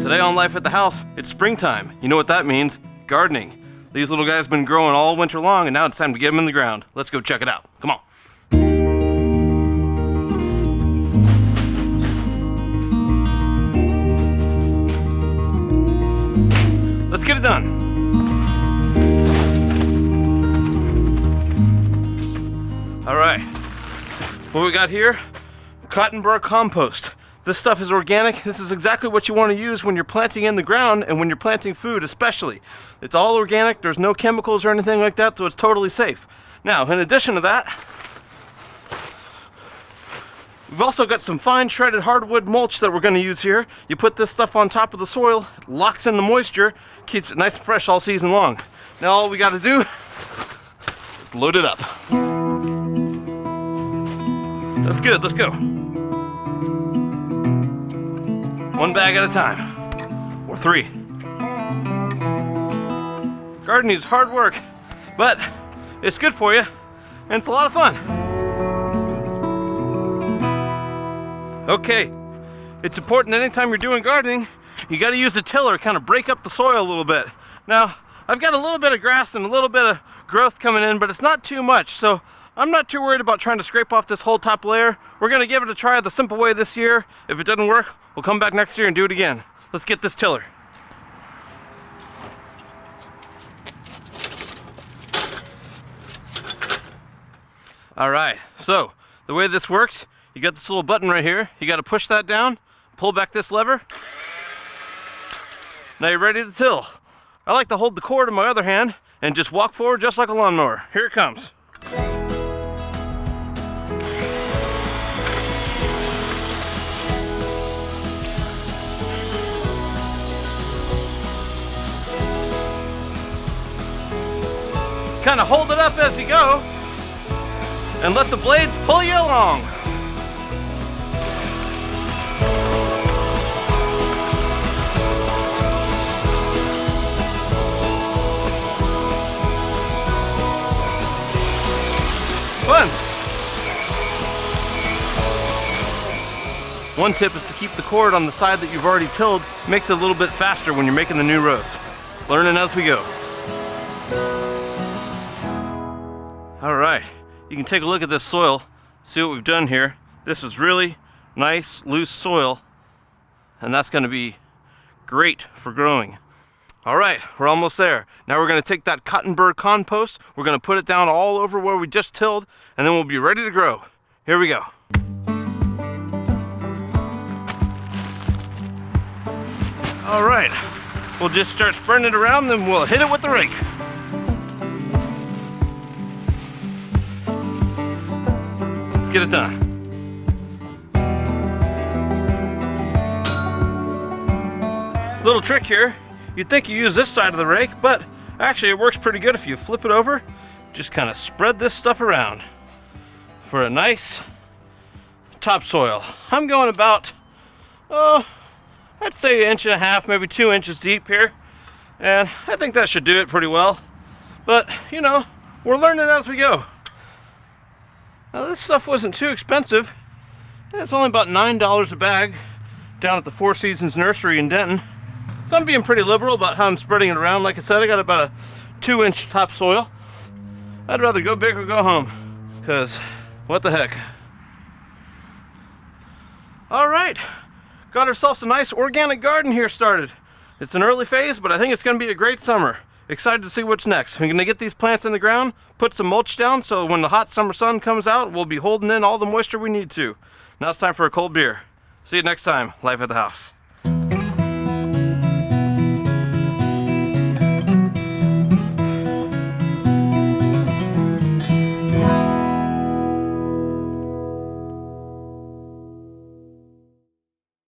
Today on Life at the House, it's springtime. You know what that means? Gardening. These little guys have been growing all winter long, and now it's time to get them in the ground. Let's go check it out. Come on. Let's get it done. All right, what we got here? Burr compost. This stuff is organic. This is exactly what you want to use when you're planting in the ground and when you're planting food especially. It's all organic, there's no chemicals or anything like that, so it's totally safe. Now, in addition to that, we've also got some fine shredded hardwood mulch that we're going to use here. You put this stuff on top of the soil, it locks in the moisture, keeps it nice and fresh all season long. Now all we got to do is load it up. That's good, let's go. One bag at a time, or 3. Gardening is hard work, but it's good for you, and it's a lot of fun. Okay, it's important anytime you're doing gardening, you gotta use a tiller, kind of break up the soil a little bit. Now, I've got a little bit of grass and a little bit of growth coming in, but it's not too much, so I'm not too worried about trying to scrape off this whole top layer. We're gonna give it a try the simple way this year. If it doesn't work, we'll come back next year and do it again. Let's get this tiller. All right, so the way this works, you got this little button right here. You gotta push that down, pull back this lever. Now you're ready to till. I like to hold the cord in my other hand and just walk forward just like a lawnmower. Here it comes. Kind of hold it up as you go and let the blades pull you along. It's fun. One tip is to keep the cord on the side that you've already tilled. Makes it a little bit faster when you're making the new rows. Learning as we go. All right, you can take a look at this soil, see what we've done here. This is really nice, loose soil, and that's gonna be great for growing. All right, we're almost there. Now we're gonna take that Burr compost, we're gonna put it down all over where we just tilled, and then we'll be ready to grow. Here we go. All right, we'll just start spreading it around, then we'll hit it with the rake. Get it done. Little trick here, you'd think you use this side of the rake, but actually it works pretty good if you flip it over. Just kind of spread this stuff around for a nice topsoil. I'm going about, I'd say 1.5 inches, maybe 2 inches deep here. And I think that should do it pretty well. But, you know, we're learning as we go. Now this stuff wasn't too expensive. It's only about $9 a bag down at the Four Seasons Nursery in Denton. So I'm being pretty liberal about how I'm spreading it around. Like I said, I got about a 2-inch topsoil. I'd rather go big or go home, because what the heck. All right, got ourselves a nice organic garden here started. It's an early phase, but I think it's gonna be a great summer. Excited to see what's next. We're gonna get these plants in the ground, put some mulch down, so when the hot summer sun comes out, we'll be holding in all the moisture we need to. Now it's time for a cold beer. See you next time, Life at the House.